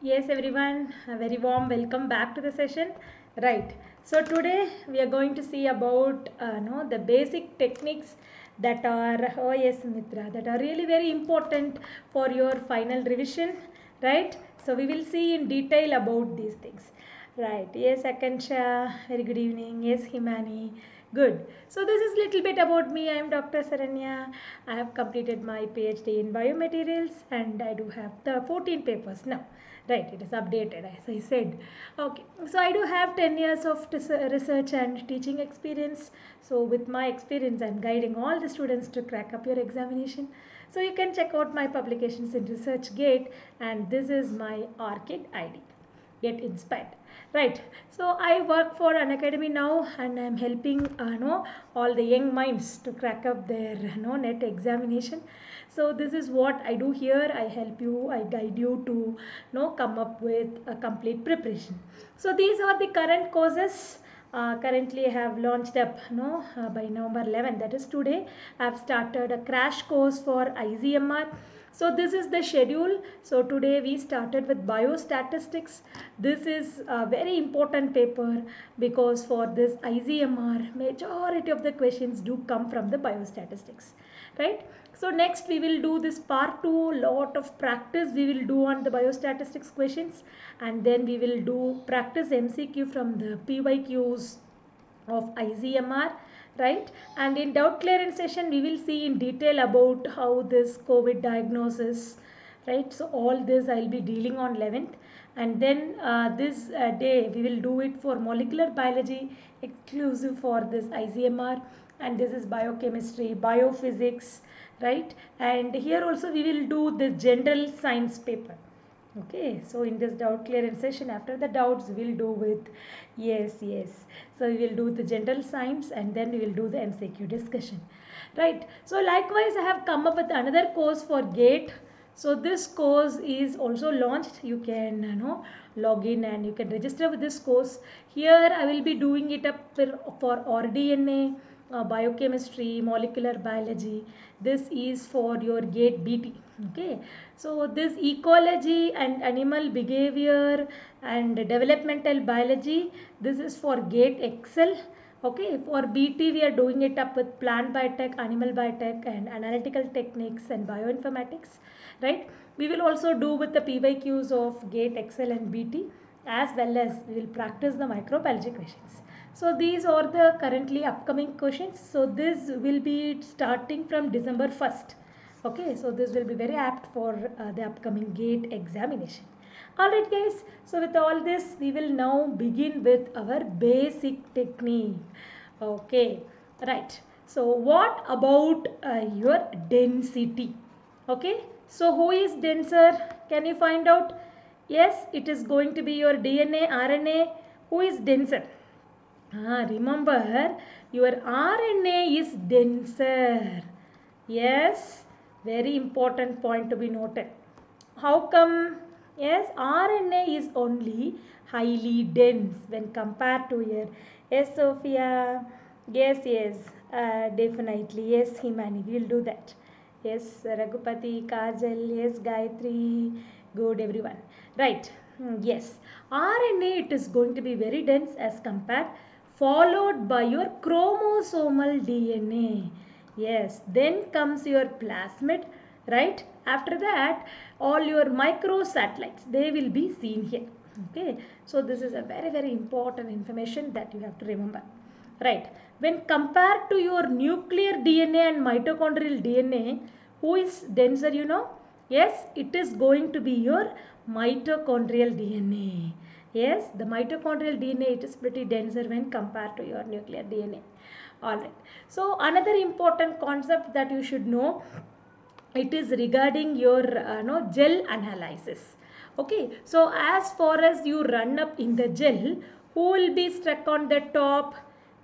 Yes, everyone, a very warm welcome back to the session. Right. So today we are going to see about the basic techniques that are Mitra, that are really very important for your final revision. Right. So we will see in detail about these things. Right. Yes, Akansha. Very good evening. Yes, Himani. Good. So this is little bit about me. I am Dr. Saranya. I have completed my PhD in biomaterials and I do have the 14 papers now. Right, it is updated as I said. Okay, so I do have 10 years of research and teaching experience. So with my experience, I'm guiding all the students to crack up your examination. So you can check out my publications in ResearchGate, and this is my ORCID ID. Get inspired. Right, so I work for Unacademy now and I'm helping all the young minds to crack up their net examination. So this is what I do here. I help you, I guide you to come up with a complete preparation. So these are the current courses. Currently I have launched up by November 11th, that is today. I have started a crash course for ICMR. So this is the schedule. So today we started with biostatistics. This is a very important paper because for this ICMR, majority of the questions do come from the biostatistics, right? So next we will do this part 2, lot of practice we will do on the biostatistics questions, and then we will do practice MCQ from the PYQs of ICMR, right? And in doubt clearance session we will see in detail about how this COVID diagnosis, right? So all this I'll be dealing on 11th, and then this day we will do it for molecular biology exclusive for this ICMR, and this is biochemistry, biophysics, right? And here also we will do the general science paper. Okay, so in this doubt clearance session, after the doubts we'll do with yes. So we will do the general science and then we will do the MCQ discussion, right? So likewise I have come up with another course for GATE. So this course is also launched. You can log in and you can register with this course. Here I will be doing it up for RDNA, biochemistry, molecular biology. This is for your GATE BT. Okay, so this ecology and animal behavior and developmental biology, this is for GATE Excel. Okay, for BT we are doing it up with plant biotech, animal biotech and analytical techniques and bioinformatics, right? We will also do with the PYQs of GATE Excel and BT, as well as we will practice the microbiology questions. So these are the currently upcoming questions. So this will be starting from December 1st. Okay, so this will be very apt for the upcoming GATE examination. Alright guys, so with all this we will now begin with our basic technique. Okay, right. So what about your density? Okay, so who is denser? Can you find out? Yes, it is going to be your DNA, RNA. Who is denser? Remember, your RNA is denser. Yes, very important point to be noted. How come? Yes, RNA is only highly dense when compared to your. Yes, Sophia. Yes, definitely. Yes, Himani, we will do that. Yes, Raghupati, Kajal, yes, Gayatri. Good, everyone. Right. Yes, RNA, it is going to be very dense as compared, followed by your chromosomal DNA. Yes, then comes your plasmid, right? After that, all your microsatellites, they will be seen here. Okay, so this is a very important information that you have to remember, right? When compared to your nuclear DNA and mitochondrial DNA, who is denser, you know? Yes, it is going to be your mitochondrial DNA. Yes, the mitochondrial DNA, it is pretty denser when compared to your nuclear DNA. Alright, so another important concept that you should know, it is regarding your gel analysis. Okay, so as far as you run up in the gel, who will be stuck on the top?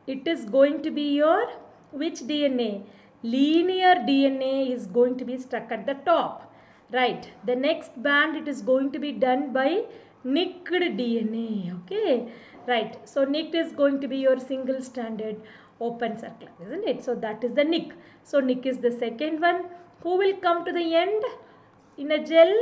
It is going to be your which DNA? Linear DNA is going to be stuck at the top, right? The next band, it is going to be done by nicked DNA. Okay, right? So nicked is going to be your single stranded open circle, isn't it? So that is the nick. So nick is the second one. Who will come to the end in a gel?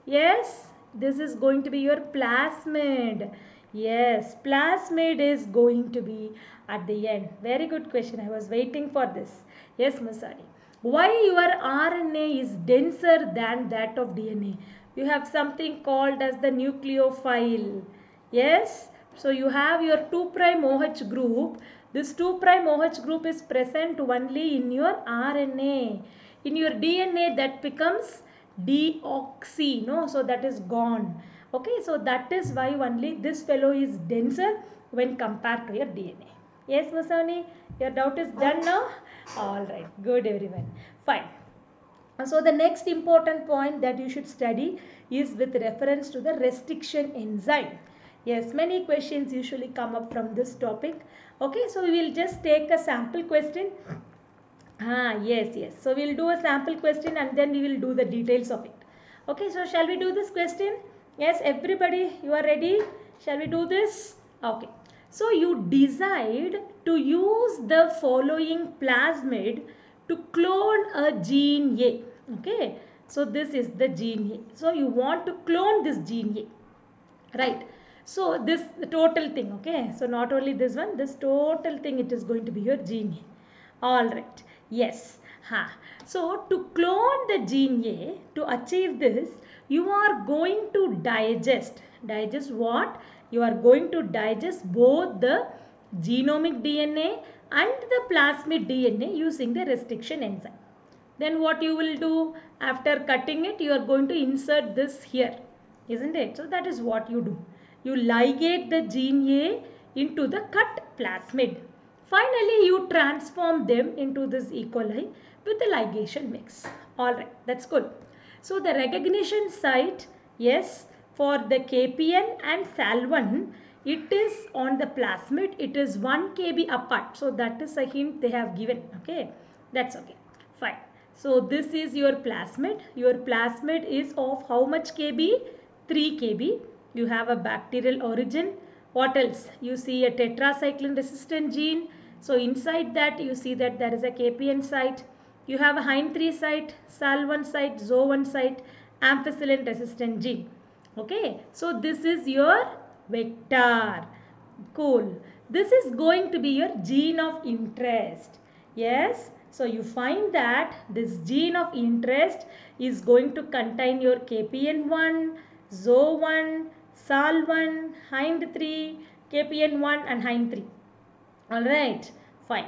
Yes, This is going to be your plasmid. Yes, plasmid is going to be at the end. Very good question. I was waiting for this. Yes, Masani. Why your RNA is denser than that of DNA? You have something called as the nucleophile. Yes. So you have your 2' OH group. This 2' OH group is present only in your RNA. In your DNA that becomes deoxy, no, so that is gone. Okay, so that is why only this fellow is denser when compared to your DNA. Yes, Masani, your doubt is done now. All right, good everyone. Fine. So the next important point that you should study is with reference to the restriction enzyme. Yes, many questions usually come up from this topic. Okay, so we will just take a sample question. Yes. So we will do a sample question and then we will do the details of it. Okay, so shall we do this question? Yes, everybody, you are ready? Shall we do this? Okay. So you decide to use the following plasmid to clone a gene A. Okay, so this is the gene A. So you want to clone this gene A, right? So this the total thing, okay? So not only this one, this total thing, it is going to be your gene A. All right. Yes. So to clone the gene A, to achieve this, you are going to digest. Digest what? You are going to digest both the genomic DNA and the plasmid DNA using the restriction enzyme. Then what you will do? After cutting it, you are going to insert this here. Isn't it? So that is what you do. You ligate the gene A into the cut plasmid. Finally, you transform them into this E. coli with the ligation mix. Alright, that's good. So the recognition site, yes, for the KPN and SAL1, it is on the plasmid. It is 1 kb apart. So that is a hint they have given. Okay, that's okay. Fine. So this is your plasmid. Your plasmid is of how much kb? 3 kb. You have a bacterial origin. What else? You see a tetracycline resistant gene. So inside that you see that there is a KPN site. You have a HIND3 site, SAL1 site, ZO1 site, ampicillin resistant gene. Okay. So this is your vector. Cool. This is going to be your gene of interest. Yes. So you find that this gene of interest is going to contain your KPN1, ZO1, SAL1, HIND3, KPN1 and HIND3. Alright, fine.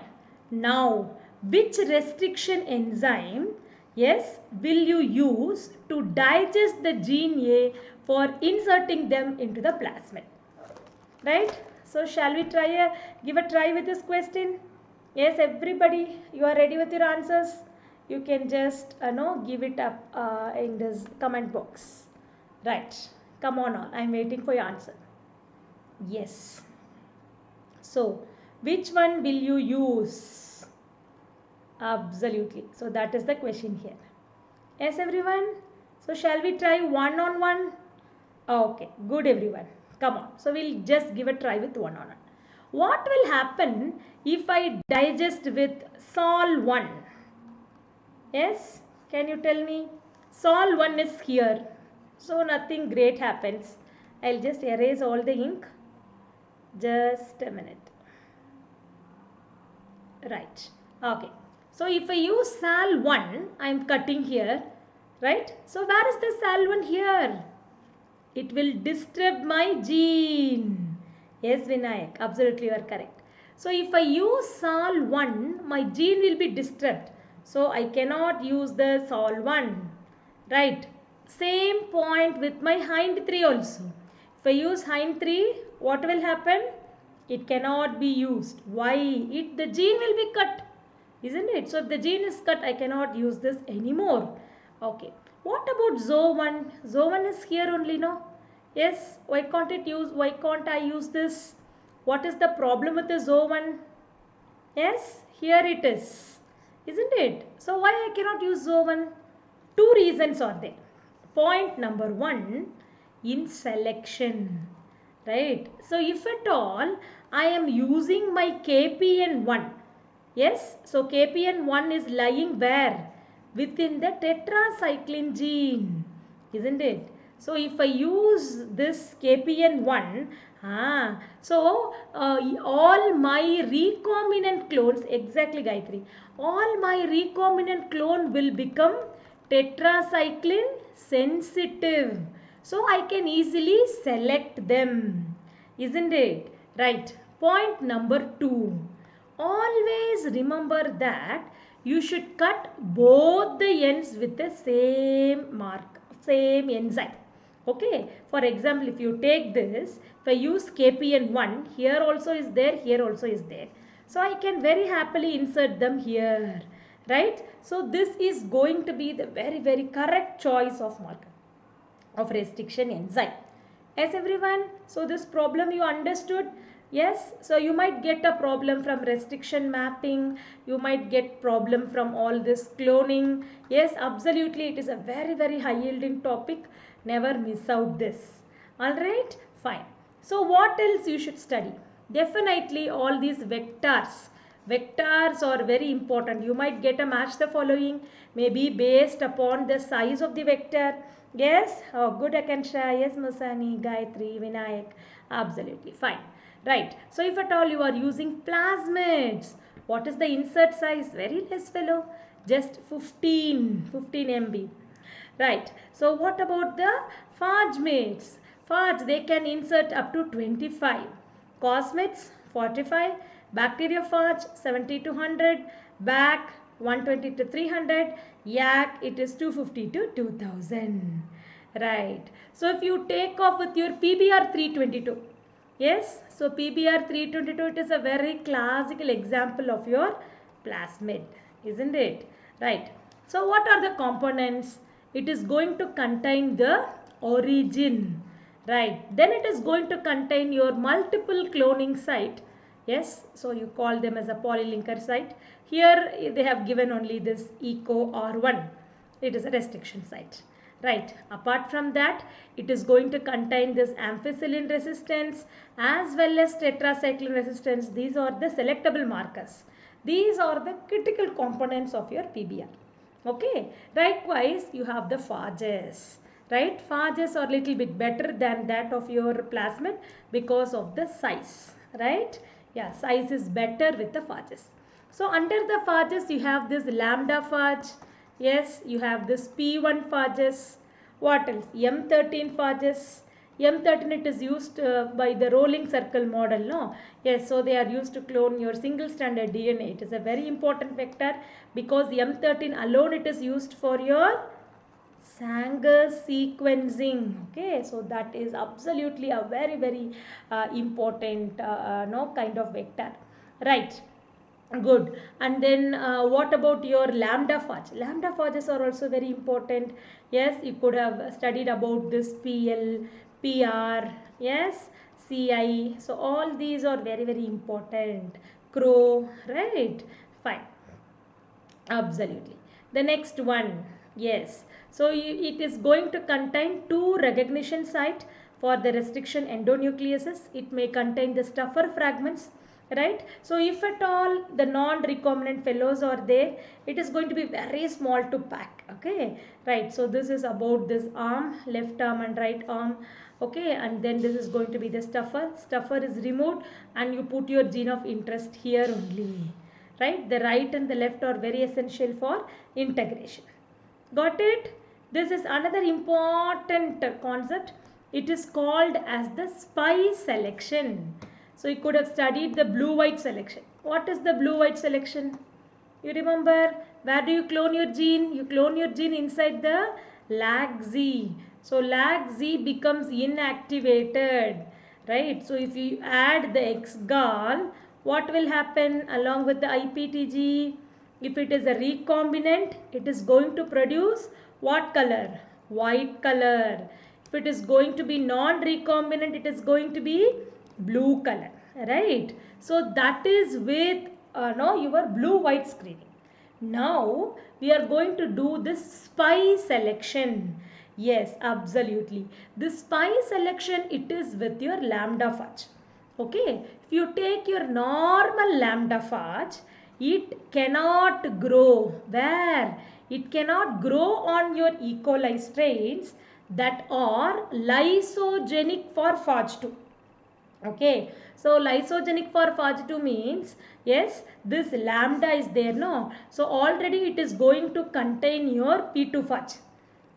Now, which restriction enzyme, yes, will you use to digest the gene A for inserting them into the plasmid? Right? So, shall we give a try with this question? Yes, everybody, you are ready with your answers? You can just, give it up in this comment box. Right. Come on, I am waiting for your answer. Yes. So, which one will you use? Absolutely. So, that is the question here. Yes, everyone. So, shall we try one on one? Okay, good everyone. Come on. So, we'll just give a try with one on one. What will happen if I digest with Sol1? Yes, can you tell me? Sol1 is here. So nothing great happens. I'll just erase all the ink. Just a minute. Right. Okay. So if I use Sal1, I am cutting here. Right. So where is the Sal1 here? It will disturb my gene. Yes, Vinayak. Absolutely, you are correct. So if I use Sol1, my gene will be disturbed. So I cannot use the Sol1. Right. Same point with my HIND3 also. If I use HIND3, what will happen? It cannot be used. Why? The gene will be cut. Isn't it? So if the gene is cut, I cannot use this anymore. Okay. What about ZO1? ZO1 is here only, no? Yes. Why can't I use this? What is the problem with the ZO1? Yes. Here it is. Isn't it? So why I cannot use ZO1? Two reasons are there. Point number 1, in selection, right? So if at all I am using my KPN1, yes, so KPN1 is lying where? Within the tetracycline gene, isn't it? So if I use this KPN1, all my recombinant clones, exactly Gayatri, all my recombinant clone will become tetracycline sensitive. So I can easily select them, isn't it? Right. Point number 2. Always remember that you should cut both the ends with the same mark, same enzyme. Okay. For example, if you take this, if I use KPN1, here also is there, here also is there. So I can very happily insert them here. Right. So this is going to be the very correct choice of marker of restriction enzyme. Yes everyone, so this problem you understood? Yes, so you might get a problem from restriction mapping, you might get problem from all this cloning. Yes, absolutely, it is a very high yielding topic, never miss out this. Alright, fine. So what else you should study? Definitely all these vectors. Vectors are very important. You might get a match the following, maybe based upon the size of the vector. Yes, oh good Akansha, yes Musani, Gayatri, Vinayak, absolutely fine. Right, so if at all you are using plasmids, what is the insert size? Very less fellow, just 15 MB. Right, so what about the phage? Phage, they can insert up to 25. Cosmids, 45. Bacteriophage, 70 to 100. Bac, 120 to 300. Yak, it is 250 to 2000. Right, so if you take off with your PBR 322, yes, so PBR 322, it is a very classical example of your plasmid, isn't it? Right, so what are the components? It is going to contain the origin, right? Then it is going to contain your multiple cloning site. Yes, so you call them as a polylinker site. Here they have given only this eco R1. It is a restriction site. Right, apart from that, it is going to contain this ampicillin resistance as well as tetracycline resistance. These are the selectable markers. These are the critical components of your PBR. Okay, likewise you have the phages. Right, phages are little bit better than that of your plasmid because of the size. Right, yeah, size is better with the phages. So under the phages you have this lambda phage. Yes, you have this P1 phages. What else? M13 phages. M13 it is used by the rolling circle model, no? Yes, so they are used to clone your single stranded DNA. It is a very important vector because M13 alone it is used for your Sanger sequencing. Okay, so that is absolutely a very important no kind of vector. Right. Good. And then what about your lambda phage? Lambda phages are also very important. Yes, you could have studied about this PL, PR, yes, CI. So all these are very important. Crow, right? Fine. Absolutely. The next one, yes. So it is going to contain two recognition site for the restriction endonucleases. It may contain the stuffer fragments, right? So if at all the non-recombinant fellows are there, it is going to be very small to pack. Okay, right? So this is about this arm, left arm and right arm. Okay, and then this is going to be the stuffer. Stuffer is removed and you put your gene of interest here only. Right, the right and the left are very essential for integration. Got it? This is another important concept. It is called as the spy selection. So you could have studied the blue-white selection. What is the blue-white selection? You remember, where do you clone your gene? You clone your gene inside the lag Z. So lag Z becomes inactivated, right? So if you add the X-gal, what will happen along with the IPTG? If it is a recombinant, it is going to produce what color? White color. If it is going to be non-recombinant, it is going to be blue color, right? So that is with your blue-white screening. Now we are going to do this spy selection. Yes, absolutely. This spy selection, it is with your lambda phage. Okay, if you take your normal lambda phage, it cannot grow. Where? It cannot grow on your E. coli strains that are lysogenic for Faj2. Okay, so lysogenic for Faj2 means, yes, this lambda is there, no? So already it is going to contain your P2 Faj.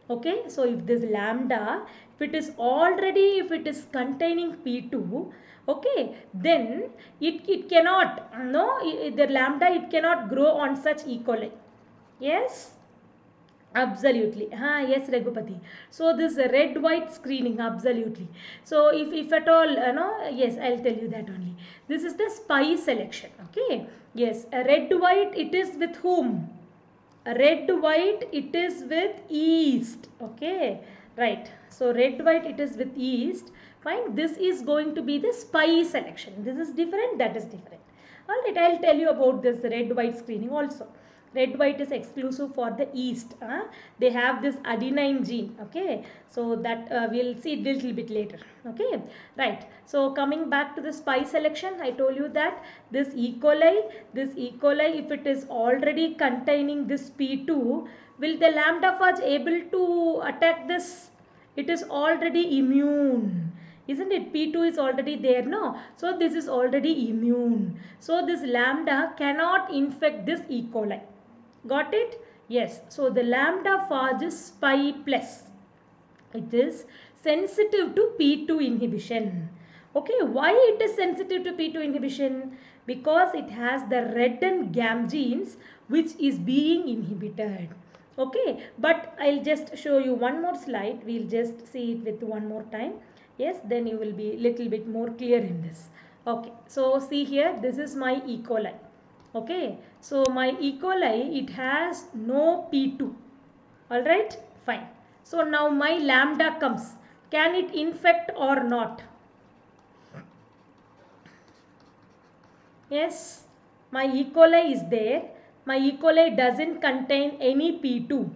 Okay, so if this lambda, if it is already, if it is containing P2, okay, then it cannot, no, the lambda, it cannot grow on such E. coli. Yes. Absolutely. Yes, Raghupati. So this red white screening, absolutely. So if at all, no, yes, I'll tell you that only. This is the spy selection. Okay. Yes, a red white, it is with whom? A red white, it is with yeast. Okay. Right. So red white, it is with yeast. Fine. This is going to be the spy selection. This is different, that is different. Alright, I'll tell you about this red white screening also. Red white is exclusive for the yeast. They have this adenine gene. Okay, so that we'll see a little bit later. Okay, right. So coming back to the spy selection, I told you that this E. coli, if it is already containing this P2, will the lambda Faj able to attack this? It is already immune. Isn't it? P2 is already there, no? So this is already immune. So this lambda cannot infect this E. coli. Got it? Yes. So the lambda Faj is spy plus. It is sensitive to P2 inhibition. Okay, why it is sensitive to P2 inhibition? Because it has the red and gam genes which is being inhibited. Okay, but I'll just show you one more slide. We'll just see it with one more time. Yes, then you will be little bit more clear in this. Okay, so see here, this is my E. coli. Okay, so my E. coli, it has no P2. Alright, fine. So now my lambda comes. Can it infect or not? Yes, my E. coli is there. My E. coli doesn't contain any P2.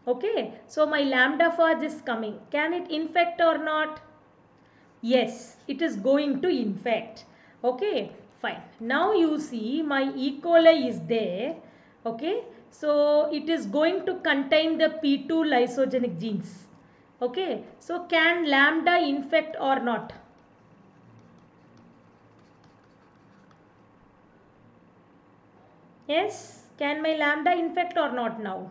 Okay, so my lambda Faj is coming. Can it infect or not? Yes, it is going to infect. Okay, fine. Now you see my E. coli is there. Okay, so it is going to contain the P2 lysogenic genes. Okay, so can lambda infect or not? Yes, can my lambda infect or not now?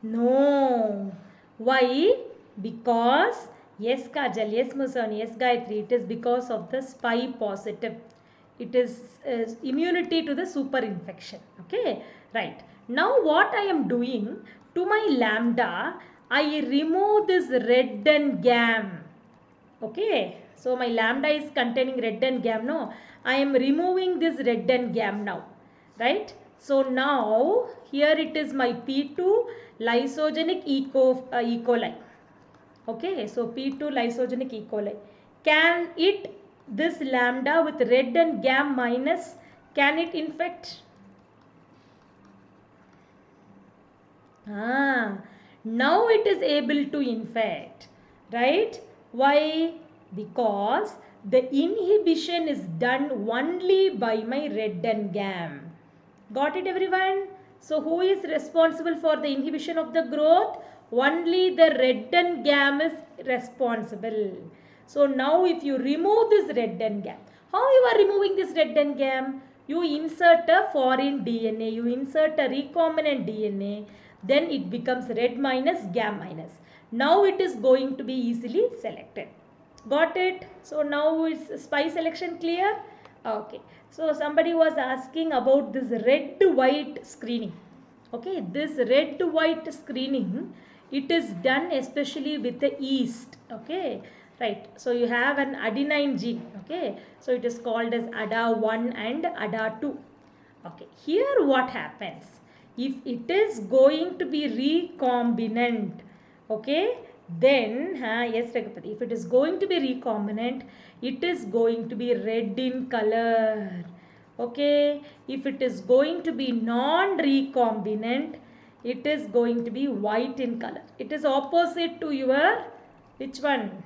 No. Why? Because, yes Kajal, yes Musani, yes Gayatri, it is because of the spy positive. It is immunity to the super infection. Okay, right. Now what I am doing to my lambda, I remove this red and gam. Okay, so my lambda is containing red and gam. No, I am removing this red and gam now. Right. So now here it is my P2 lysogenic E. coli. Okay, so P2 lysogenic E. coli. Can it, this lambda with red and gam minus, can it infect? Now it is able to infect, right? Why? Because the inhibition is done only by my red and gam. Got it, everyone? So who is responsible for the inhibition of the growth? Only the red and gam is responsible. So now if you remove this red and gam, how you are removing this red and gam? You insert a foreign DNA, you insert a recombinant DNA, then it becomes red minus gam minus. Now it is going to be easily selected. Got it? So now is spy selection clear? Okay. So somebody was asking about this red-white screening. Okay, this red-white screening, it is done especially with the yeast. Okay, right. So you have an adenine gene. Okay, so it is called as ADA1 and ADA2. Okay, here what happens? If it is going to be recombinant, okay, then yes Raghupati, if it is going to be recombinant, it is going to be red in color. Okay, if it is going to be non-recombinant, it is going to be white in color. It is opposite to your, which one?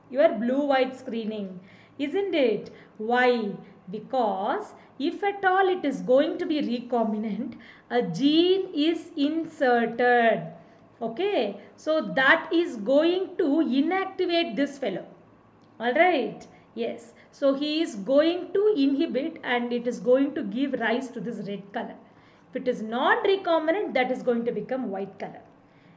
Your blue-white screening, isn't it? Why? Because if at all it is going to be recombinant, a gene is inserted. Okay, so that is going to inactivate this fellow. Alright, yes. So he is going to inhibit and it is going to give rise to this red color. If it is not recombinant, that is going to become white color.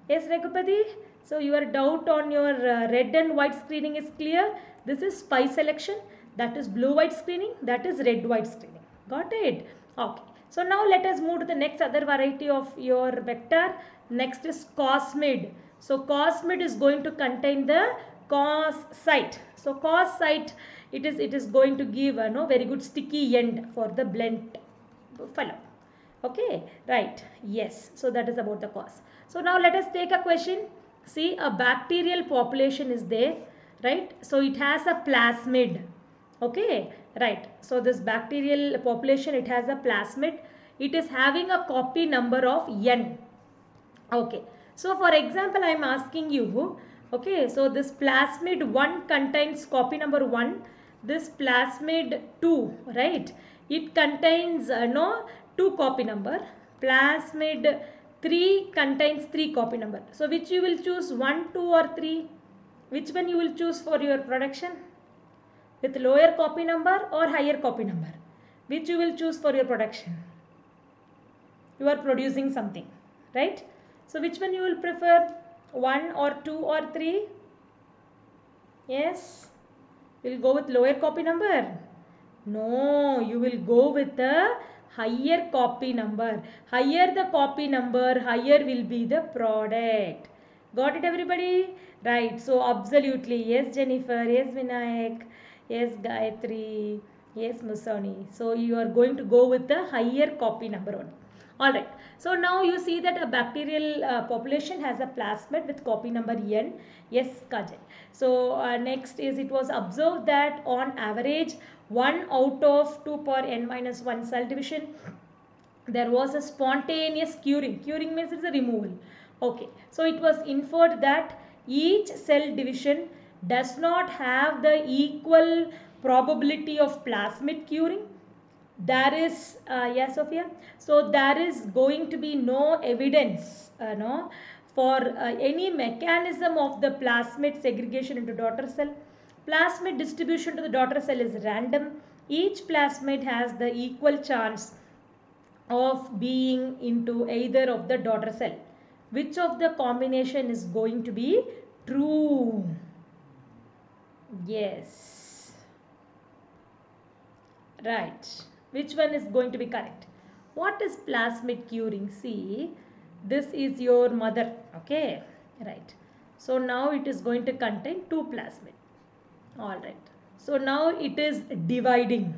Yes, Raghupati? So your doubt on your red and white screening is clear. This is spy selection. That is blue-white screening. That is red-white screening. Got it? Okay. So now let us move to the next other variety of your vector. Next is cosmid. So cosmid is going to contain the cos site. So cos site, it is going to give a very good sticky end for the blend fellow. Okay, right. Yes. So that is about the cos. So now let us take a question. See, a bacterial population is there, right? So it has a plasmid. Okay, right. So this bacterial population, it has a plasmid. It is having a copy number of n. Okay. So for example, I am asking you, okay, so this plasmid 1 contains copy number 1. This plasmid 2, right? It contains 2 copy number. Plasmid 3 contains 3 copy number. So which you will choose, 1, 2 or 3? Which one you will choose for your production? With lower copy number or higher copy number? Which you will choose for your production? You are producing something, right? So which one you will prefer, 1 or 2 or 3? Yes, you will go with lower copy number. No, you will go with the higher copy number. Higher the copy number, higher will be the product. Got it, everybody? Right. So absolutely, yes, Jennifer, yes, Vinayak, yes, Gayatri, yes, Musoni. So you are going to go with the higher copy number only. Alright, so now you see that a bacterial population has a plasmid with copy number n. Yes, Kajal. So next is, it was observed that on average 1 out of 2 per n minus 1 cell division, there was a spontaneous curing. Curing means it's a removal. Okay, so it was inferred that each cell division does not have the equal probability of plasmid curing. There is yes, Sophia. So there is going to be no evidence for any mechanism of the plasmid segregation into daughter cell. Plasmid distribution to the daughter cell is random. Each plasmid has the equal chance of being into either of the daughter cell. Which of the combination is going to be true? Yes, right. Which one is going to be correct? What is plasmid curing? See, this is your mother. Okay, right. So now it is going to contain 2 plasmid. Alright. So now it is dividing.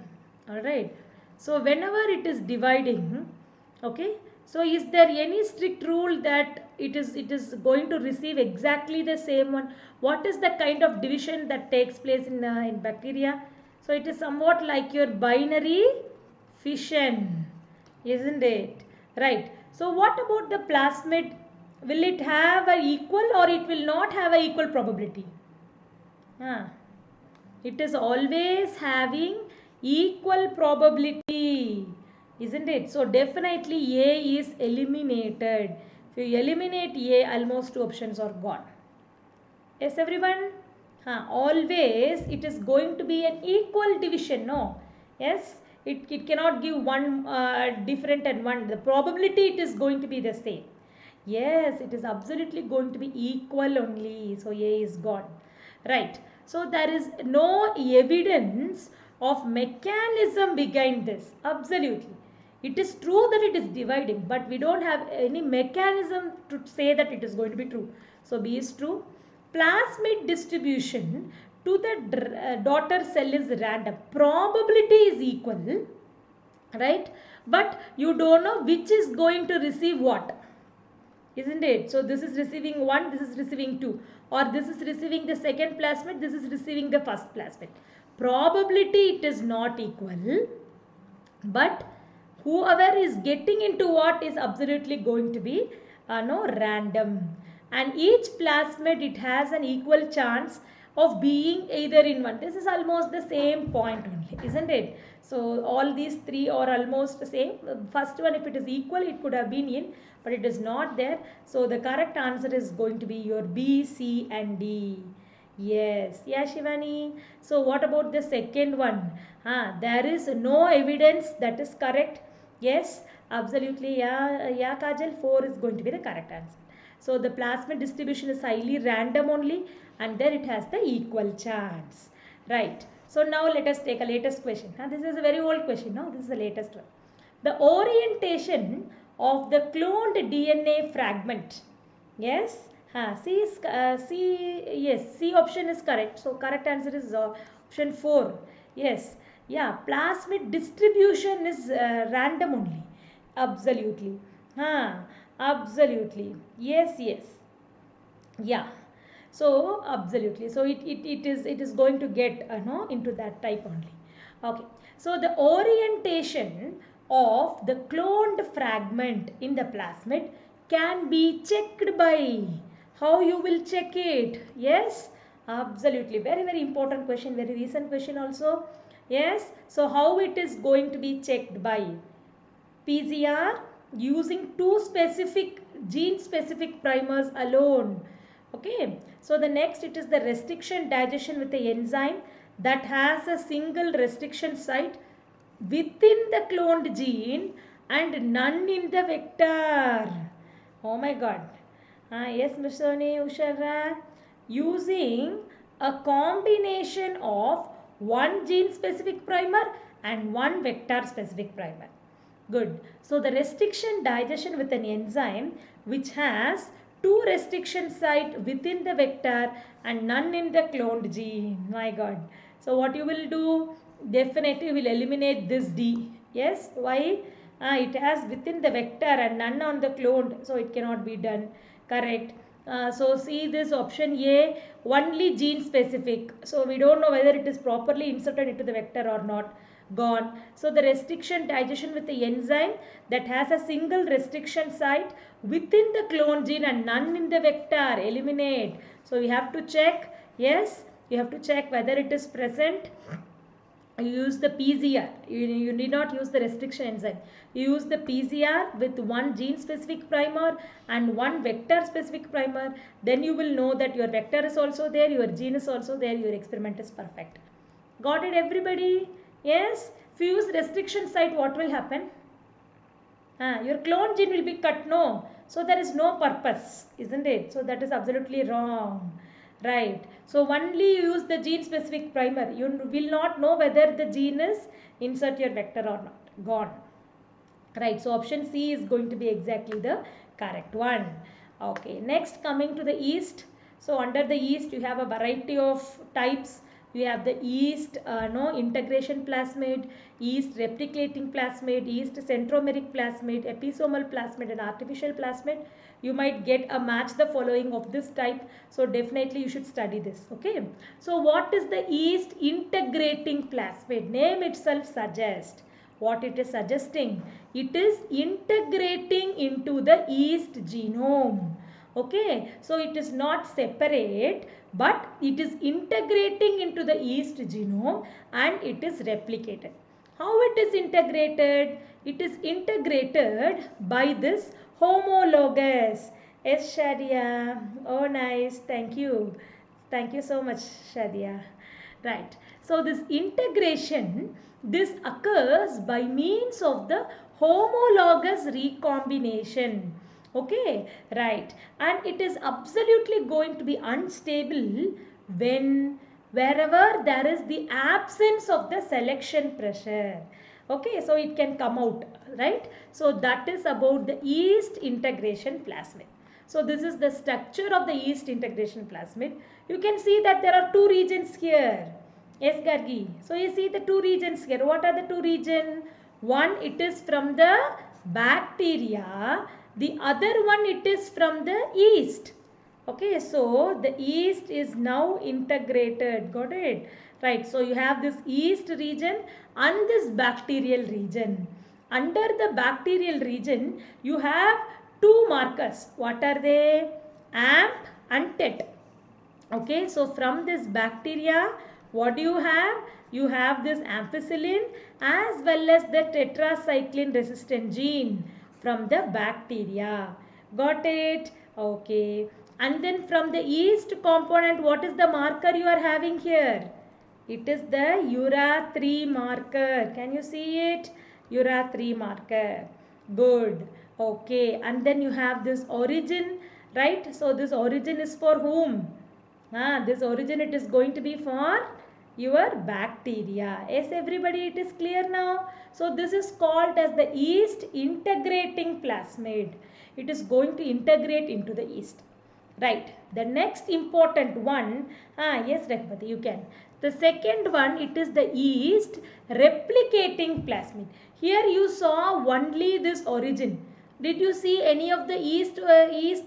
Alright. So whenever it is dividing, okay, so is there any strict rule that it is going to receive exactly the same one? What is the kind of division that takes place in bacteria? So it is somewhat like your binary fission, isn't it? Right. So what about the plasmid? Will it have a equal or it will not have a equal probability? It is always having equal probability, isn't it? So definitely A is eliminated. If you eliminate A, almost 2 options are gone. Yes, everyone? Always it is going to be an equal division, no? Yes, it cannot give one different and one. The probability it is going to be the same. Yes, it is absolutely going to be equal only. So A is gone. Right. So there is no evidence of mechanism behind this. Absolutely. It is true that it is dividing, but we don't have any mechanism to say that it is going to be true. So B is true. Plasmid distribution to the daughter cell is random. Probability is equal, right? But you don't know which is going to receive what, isn't it? So this is receiving 1, this is receiving 2, or this is receiving the second plasmid, this is receiving the first plasmid. Probability it is not equal, but whoever is getting into what is absolutely going to be random. And each plasmid, it has an equal chance of being either in one. This is almost the same point only, isn't it? So all these three are almost the same. First one, if it is equal, it could have been in, but it is not there. So the correct answer is going to be your B, C and D. Yes, yeah, Shivani. So what about the second one? There is no evidence, that is correct. Yes, absolutely. Yeah, Kajal, 4 is going to be the correct answer. So the plasmid distribution is highly random only, and then it has the equal chance. Right. So now let us take a latest question. This is a very old question. No, this is the latest one. The orientation of the cloned DNA fragment. Yes. C option is correct. So correct answer is option 4. Yes. Yeah. Plasmid distribution is random only. Absolutely. Absolutely. Yes. Yeah. So absolutely. So it is going to get into that type only. Okay. So the orientation of the cloned fragment in the plasmid can be checked by, how you will check it? Yes, absolutely. Very important question, very recent question also. Yes. So how it is going to be checked by? PCR using two specific gene specific primers alone. Okay, so the next, it is the restriction digestion with the enzyme that has a single restriction site within the cloned gene and none in the vector. Oh my god. Yes, Ms. Soni Ushara. Using a combination of one gene specific primer and one vector specific primer. Good. So the restriction digestion with an enzyme which has two restriction site within the vector and none in the cloned gene. My god. So what you will do? Definitely will eliminate this D. Yes. Why? It has within the vector and none on the cloned. So it cannot be done. Correct. So see this option A, only gene specific. So we don't know whether it is properly inserted into the vector or not. Gone. So the restriction digestion with the enzyme that has a single restriction site within the clone gene and none in the vector, eliminate. So you have to check. Yes, you have to check whether it is present. You use the PCR. You need not use the restriction enzyme. You use the PCR with one gene specific primer and one vector specific primer. Then you will know that your vector is also there, your gene is also there, your experiment is perfect. Got it, everybody? Yes. If you use restriction site, what will happen? Your clone gene will be cut, no? So there is no purpose, isn't it? So that is absolutely wrong. Right. So only use the gene specific primer. You will not know whether the gene is insert your vector or not. Gone. Right. So option C is going to be exactly the correct one. Okay. Next, coming to the yeast. So under the yeast, you have a variety of types. You have the yeast integration plasmid, yeast replicating plasmid, yeast centromeric plasmid, episomal plasmid and artificial plasmid. You might get a match the following of this type. So definitely you should study this. Okay. So what is the yeast integrating plasmid? Name itself suggests. What it is suggesting? It is integrating into the yeast genome. Okay, so it is not separate, but it is integrating into the yeast genome and it is replicated. How it is integrated? It is integrated by this homologous. Yes, Shadia. Oh, nice. Thank you. Thank you so much, Shadia. Right. So this integration, this occurs by means of the homologous recombination. Okay, right. And it is absolutely going to be unstable wherever there is the absence of the selection pressure. Okay, so it can come out, right? So that is about the yeast integration plasmid. So this is the structure of the yeast integration plasmid. You can see that there are two regions here. Yes, Gargi. So you see the two regions here. What are the two regions? One, it is from the bacteria. The other one, it is from the yeast. Okay, so the yeast is now integrated. Got it? Right. So you have this yeast region and this bacterial region. Under the bacterial region, you have two markers. What are they? AMP and TET. Okay, so from this bacteria, What do you have? You have this ampicillin as well as the tetracycline resistant gene from the bacteria. Got it? Okay. And then from the yeast component, what is the marker you are having here? It is the URA3 marker. Can you see it? URA3 marker. Good. Okay. And then you have this origin, right? So this origin is for whom? This origin, it is going to be for your bacteria. Yes, everybody, it is clear now. So this is called as the yeast integrating plasmid. It is going to integrate into the yeast. Right. The next important one, yes, Raghupati, you can. The second one, it is the yeast replicating plasmid. Here you saw only this origin. Did you see any of the yeast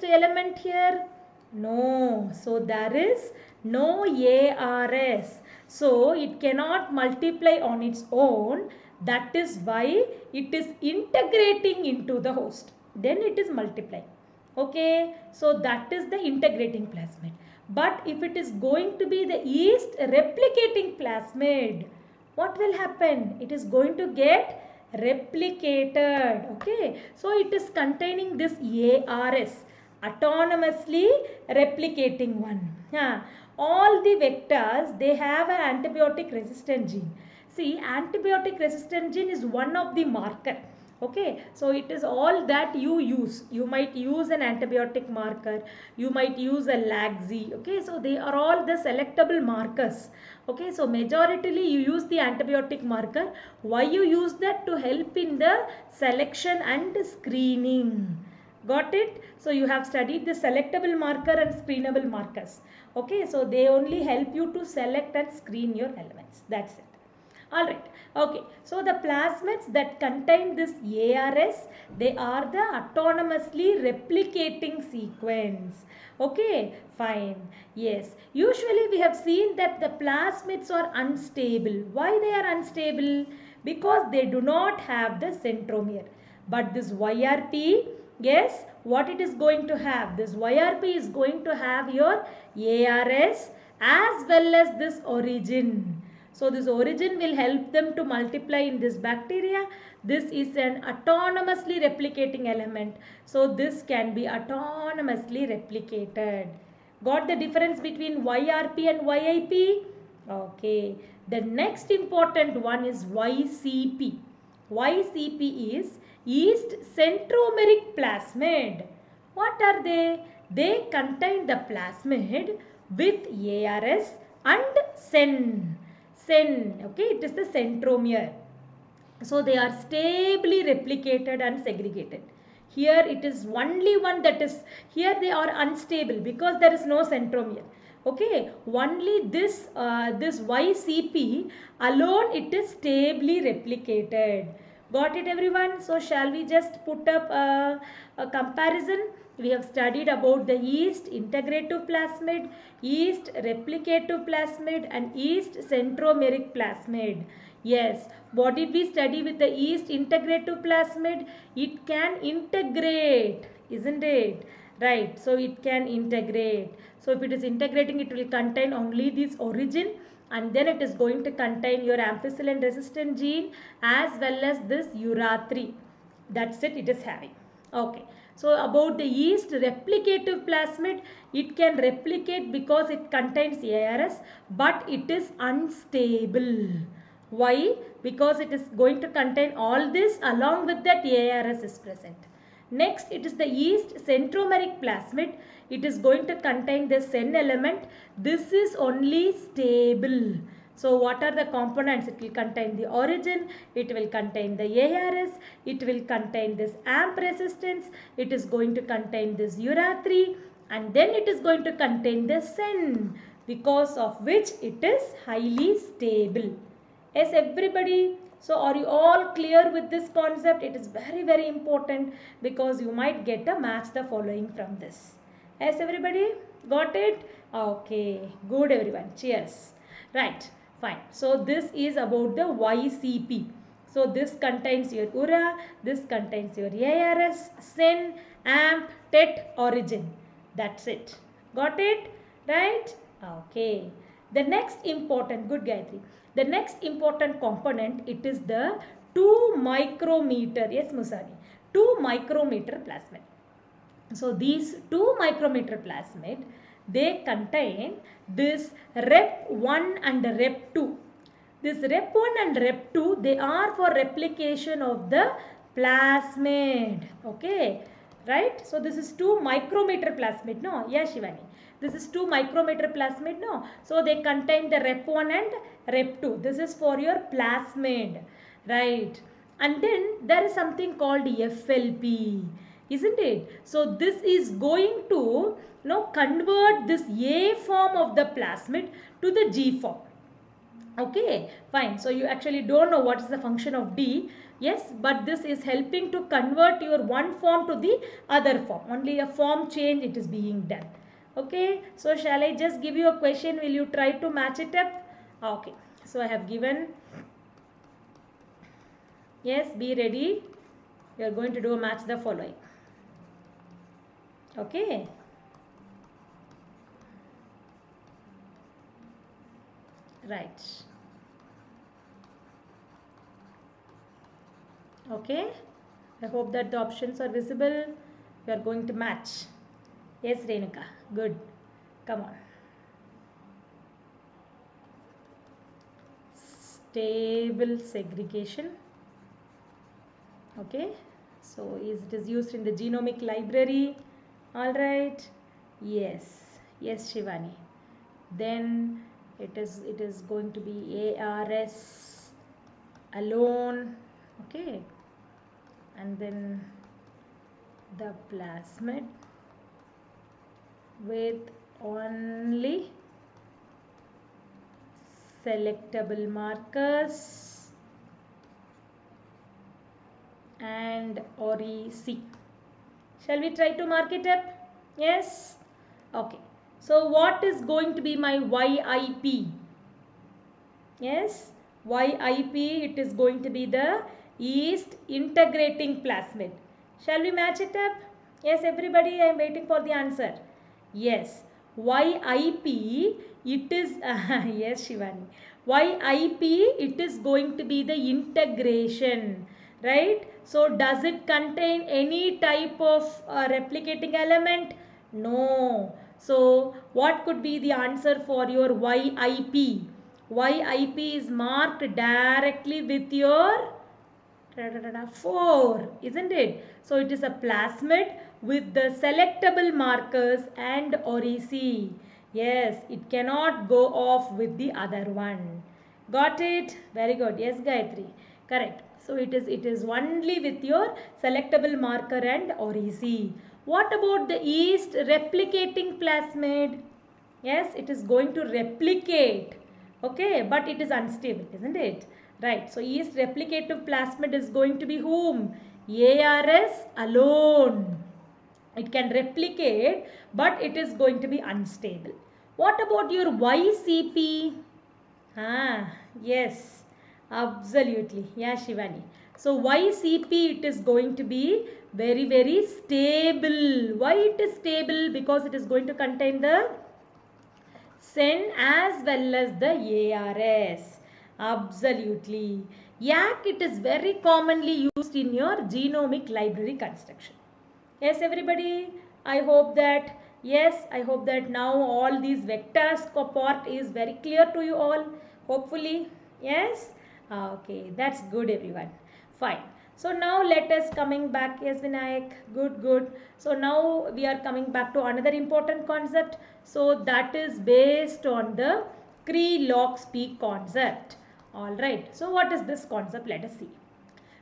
element here? No. So there is no ARS. So it cannot multiply on its own. That is why it is integrating into the host. Then it is multiplying. Okay, so that is the integrating plasmid. But if it is going to be the yeast replicating plasmid, what will happen? It is going to get replicated. Okay, so it is containing this ARS, autonomously replicating one. All the vectors, they have an antibiotic resistant gene. See, antibiotic resistant gene is one of the marker. Okay, so it is all that you use. You might use an antibiotic marker, you might use a laxi. Okay, so they are all the selectable markers. Okay, so majoritarily you use the antibiotic marker. Why you use that? To help in the selection and screening. Got it? So you have studied the selectable marker and screenable markers. Okay, so they only help you to select and screen your elements. That's it. Alright, okay. So the plasmids that contain this ARS, they are the autonomously replicating sequence. Okay, fine. Yes, usually we have seen that the plasmids are unstable. Why they are unstable? Because they do not have the centromere. But this YRP, yes, what it is going to have? This YRP is going to have your ARS as well as this origin. So this origin will help them to multiply in this bacteria. This is an autonomously replicating element. So this can be autonomously replicated. Got the difference between YRP and YIP? Okay. The next important one is YCP. YCP is yeast centromeric plasmid. What are they? They contain the plasmid with ARS and SEN. Okay, it is the centromere. So they are stably replicated and segregated. Here it is only one that is, here they are unstable because there is no centromere. Okay, only this YCP alone, it is stably replicated. Got it, everyone? So shall we just put up a comparison? We have studied about the yeast integrative plasmid, yeast replicative plasmid and yeast centromeric plasmid. Yes, what did we study with the yeast integrative plasmid? It can integrate, isn't it? Right, so it can integrate. So if it is integrating, it will contain only this origin and then it is going to contain your ampicillin resistant gene as well as this URA3. That's it is having. Okay. So about the yeast replicative plasmid, it can replicate because it contains ARS but it is unstable. Why? Because it is going to contain all this along with that ARS is present. Next, it is the yeast centromeric plasmid. It is going to contain the SEN element. This is only stable. So what are the components? It will contain the origin, it will contain the ARS, it will contain this AMP resistance, it is going to contain this URA3 and then it is going to contain the SEN because of which it is highly stable. Yes, everybody? So are you all clear with this concept? It is very important because you might get a match the following from this. Yes, everybody? Got it? Okay, good everyone. Cheers. Right. Fine. So this is about the YCP. So this contains your URA, this contains your ARS, SEN, AMP, TET, origin. That's it. Got it? Right? Okay. The next important, good Gayatri, the next important component, it is the 2 micrometer, yes Musani, 2 micrometer plasmid. So these 2 micrometer plasmid, they contain this rep 1 and rep 2. This rep 1 and rep 2, they are for replication of the plasmid. Okay, right? So this is 2 micrometer plasmid, no? Yeah, Shivani. This is 2 micrometer plasmid, no? So they contain the rep 1 and rep 2. This is for your plasmid, right? And then there is something called FLP, isn't it? So this is going to convert this A form of the plasmid to the G form. Okay, fine. So you actually don't know what is the function of D. Yes, but this is helping to convert your one form to the other form. Only a form change it is being done. Okay, so shall I just give you a question? Will you try to match it up? Okay, so I have given. Yes, be ready. You are going to do a match the following. Okay. Right. Okay. I hope that the options are visible. You are going to match. Yes, Renuka. Good. Come on. Stable segregation. Okay. So it is used in the genomic library. All right. Yes. Yes, Shivani. Then it is going to be ARS alone. Okay. And then the plasmid with only selectable markers and OREC. Shall we try to mark it up? Yes? Okay. So what is going to be my YIP? Yes? YIP, it is going to be the yeast integrating plasmid. Shall we match it up? Yes, everybody, I am waiting for the answer. Yes. YIP, it is, yes, Shivani. YIP, it is going to be the integration, right? So, does it contain any type of replicating element? No. So, what could be the answer for your YIP? YIP is marked directly with your 4, isn't it? So it is a plasmid with the selectable markers and OREC. Yes, it cannot go off with the other one. Got it? Very good. Yes, Gayatri. Correct. So it is only with your selectable marker and OREC. What about the yeast replicating plasmid? Yes, it is going to replicate. Okay, but it is unstable, isn't it? Right. So yeast replicative plasmid is going to be whom? ARS alone. It can replicate, but it is going to be unstable. What about your YCP? Yes, absolutely. Yeah, Shivani. So YCP, it is going to be very, very stable. Why it is stable? Because it is going to contain the SEN as well as the ARS. Absolutely. YAC, it is very commonly used in your genomic library construction. Yes, everybody, I hope that, yes, I hope that now all these vectors part is very clear to you all. Hopefully, yes. Okay, that's good, everyone. Fine. So now let us coming back. Yes, Vinayak. Good, good. So now we are coming back to another important concept. So that is based on the Cree-Loxp concept. All right. So what is this concept? Let us see.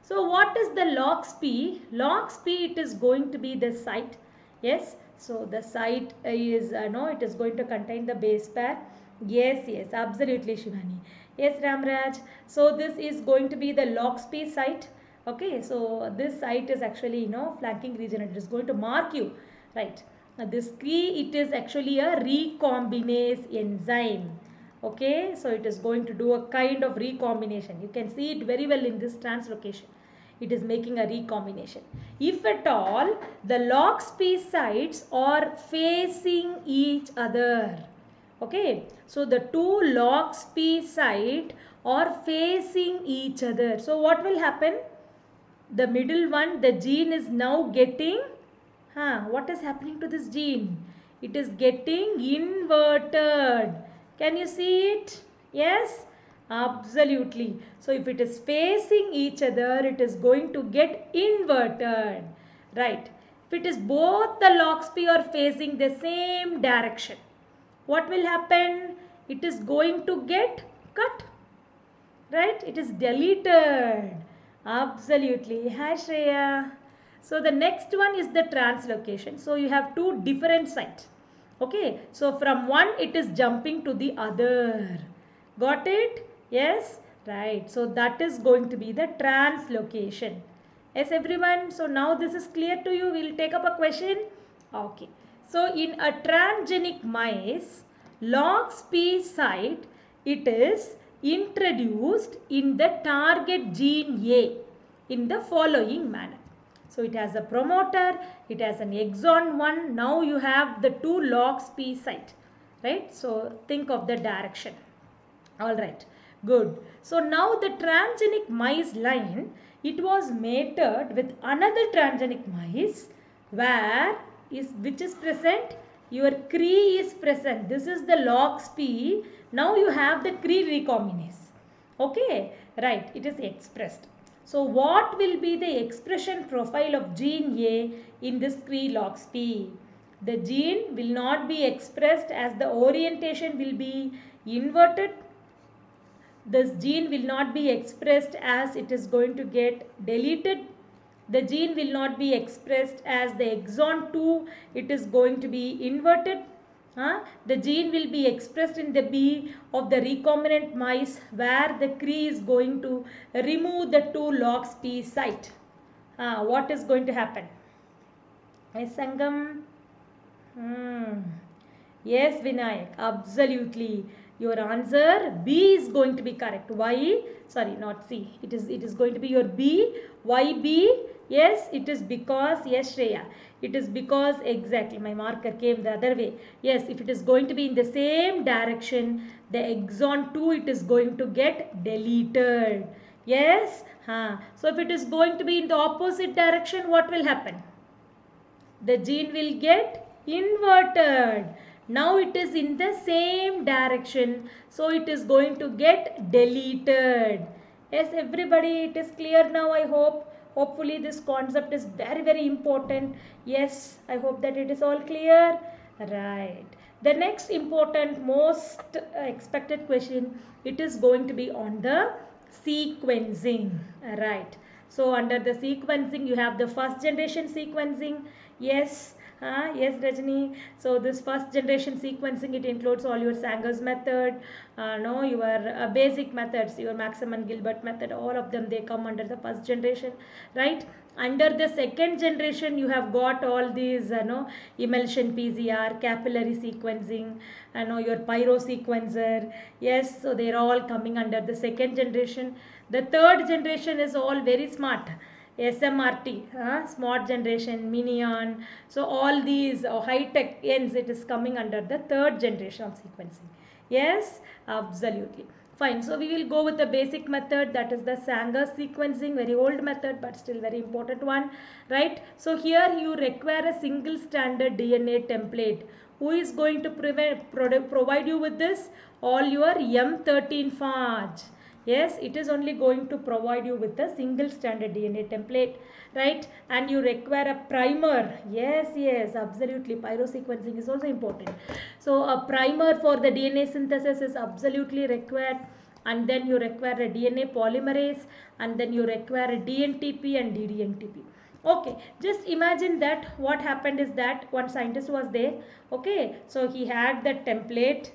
So what is the Loxp? Loxp, it is going to be the site. Yes. So the site is it is going to contain the base pair. Yes, yes, absolutely, Shivani. Yes, Ramraj. So this is going to be the Loxp site. Okay, so this site is actually flanking region. It is going to mark you, right? Now this Cree, it is actually a recombinase enzyme. Okay, so it is going to do a kind of recombination. You can see it very well in this translocation. It is making a recombination. If at all the Loxp sites are facing each other, Okay, so the two logs P site are facing each other. So what will happen? The middle one, the gene is now getting, what is happening to this gene? It is getting inverted. Can you see it? Yes, absolutely. So if it is facing each other, it is going to get inverted, right? If it is both the logs P are facing the same direction, what will happen? It is going to get cut, right? It is deleted. Absolutely. Hi Shreya. So the next one is the translocation. So you have two different sites. Okay. So from one it is jumping to the other. Got it? Yes? Right. So that is going to be the translocation. Yes everyone. So now this is clear to you. We'll take up a question. Okay. So in a transgenic mice, logs P site, it is introduced in the target gene A in the following manner. So it has a promoter, it has an exon 1. Now you have the two logs P site, right? So think of the direction. All right, good. So now the transgenic mice line, it was mated with another transgenic mice which is present, your Cre is present. This is the logs P. Now you have the Cre recombinase. Okay, right, it is expressed. So what will be the expression profile of gene A in this Cre logs P? The gene will not be expressed as the orientation will be inverted. This gene will not be expressed as it is going to get deleted. The gene will not be expressed as the exon 2, it is going to be inverted. The gene will be expressed in the B of the recombinant mice where the Cre is going to remove the two logs P site. What is going to happen? Yes, Sangam? Yes, Vinayak, absolutely. Your answer B is going to be correct. Why? Sorry, not C. It is going to be your B. Why B? Yes, it is because, yes, Shreya. It is because exactly my marker came the other way. Yes, if it is going to be in the same direction, the exon 2 it is going to get deleted. Yes? So if it is going to be in the opposite direction, what will happen? The gene will get inverted. Now it is in the same direction, so it is going to get deleted. Yes everybody, it is clear now, I hope. Hopefully this concept is very important. Yes, I hope that it is all clear. Right. The next important, most expected question, it is going to be on the sequencing. Right. So under the sequencing, you have the first generation sequencing. Yes, yes, Rajani. So this first generation sequencing, it includes all your Sanger's method, no, your basic methods, your Maxim and Gilbert method, all of them, they come under the first generation, right? Under the second generation, you have got all these, no, emulsion PCR, capillary sequencing, your pyro sequencer. Yes, so they're all coming under the second generation. The third generation is all very smart. SMRT, smart generation, Minion. So all these high-tech ends, it is coming under the third generation of sequencing. Yes, absolutely. Fine. So we will go with the basic method, that is the Sanger sequencing, very old method but still very important one, right? So here you require a single standard DNA template. Who is going to provide you with this? All your M13 Faj. Yes, it is only going to provide you with a single standard DNA template, right? And you require a primer. Yes, absolutely. Pyrosequencing is also important. So a primer for the DNA synthesis is absolutely required. And then you require a DNA polymerase, and then you require a DNTP and DDNTP. Okay, just imagine that what happened is that one scientist was there. Okay, so he had the template.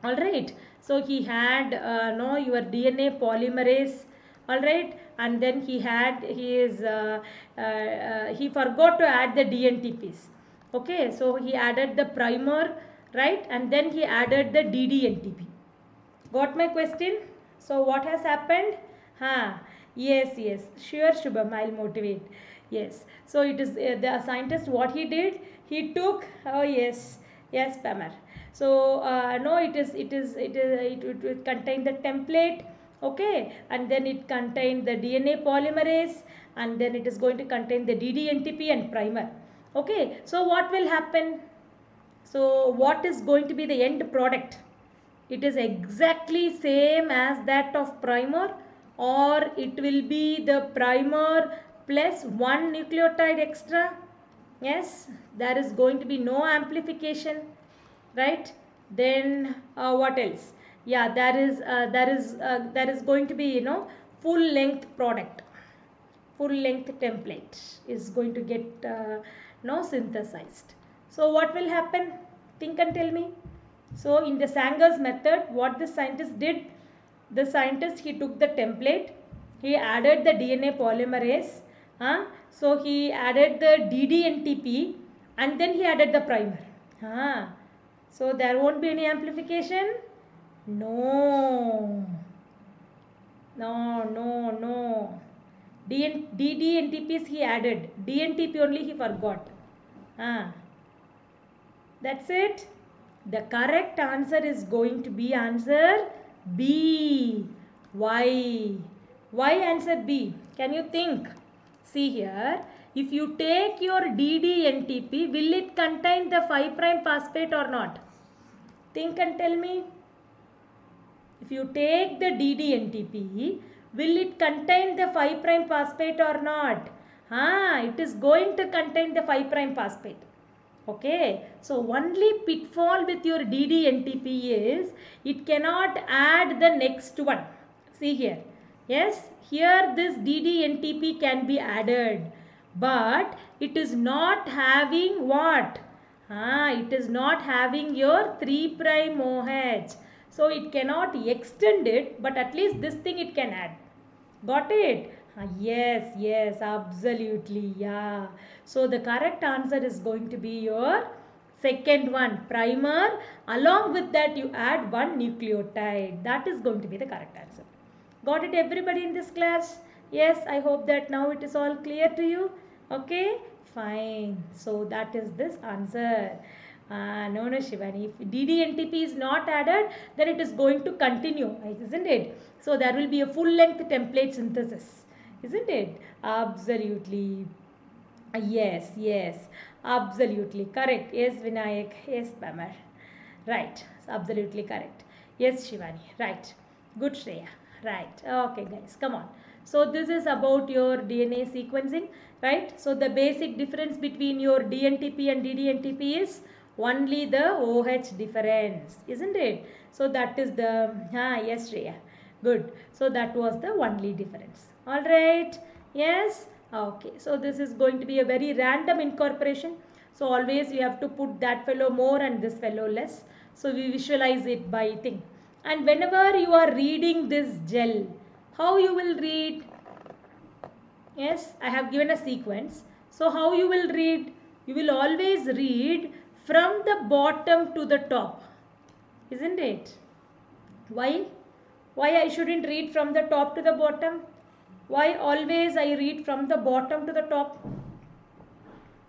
All right, so he had your DNA polymerase, all right, and then he forgot to add the DNTPs. Okay, so he added the primer, right, and then he added the DDNTP. Got my question? So what has happened? Yes, sure, Shubham, I'll motivate. Yes, so it is the scientist, what he did, he took, oh yes, Pamar. So no, it will contain the template, okay, and then it contain the DNA polymerase, and then it is going to contain the ddNTP and primer. Okay, so what will happen? So what is going to be the end product? It is exactly same as that of primer, or it will be the primer plus one nucleotide extra. Yes, there is going to be no amplification, right? Then what else? Yeah, there is going to be, you know, full length product, full length template is going to get no synthesized. So what will happen? Think and tell me. So in the Sanger's method, what the scientist did, the scientist, he took the template, he added the DNA polymerase, so he added the ddNTP, and then he added the primer. So there won't be any amplification? No. No, no, no. ddNTPs he added. DNTP only he forgot. That's it. The correct answer is going to be answer B. Why? Why answer B? Can you think? See here. If you take your ddNTP, will it contain the 5' phosphate or not? Think and tell me. If you take the ddNTP, will it contain the 5' phosphate or not? It is going to contain the 5' phosphate. Okay, so only pitfall with your ddNTP is it cannot add the next one. See here. Yes, here this ddNTP can be added, but it is not having what? It is not having your 3' OH. So it cannot extend it, but at least this thing it can add. Got it? Yes, yes, absolutely, yeah. So the correct answer is going to be your second one, primer. Along with that you add one nucleotide. That is going to be the correct answer. Got it, everybody in this class? Yes, I hope that now it is all clear to you. Okay, fine. So that is this answer. No, Shivani. If ddNTP is not added, then it is going to continue, isn't it? So there will be a full-length template synthesis, isn't it? Absolutely. Yes, yes. Absolutely correct. Yes, Vinayak. Yes, Bamar. Right. Absolutely correct. Yes, Shivani. Right. Good, Shreya. Right. Okay, guys. Come on. So this is about your DNA sequencing, right? So the basic difference between your DNTP and ddNTP is only the OH difference, isn't it? So that is the, yes, Shreya. Good. So that was the only difference. All right. Yes. Okay. So this is going to be a very random incorporation. So always you have to put that fellow more and this fellow less. So we visualize it by thing. And whenever you are reading this gel, how you will read? Yes, I have given a sequence. So how you will read? You will always read from the bottom to the top, isn't it? Why? Why I shouldn't read from the top to the bottom? Why always I read from the bottom to the top?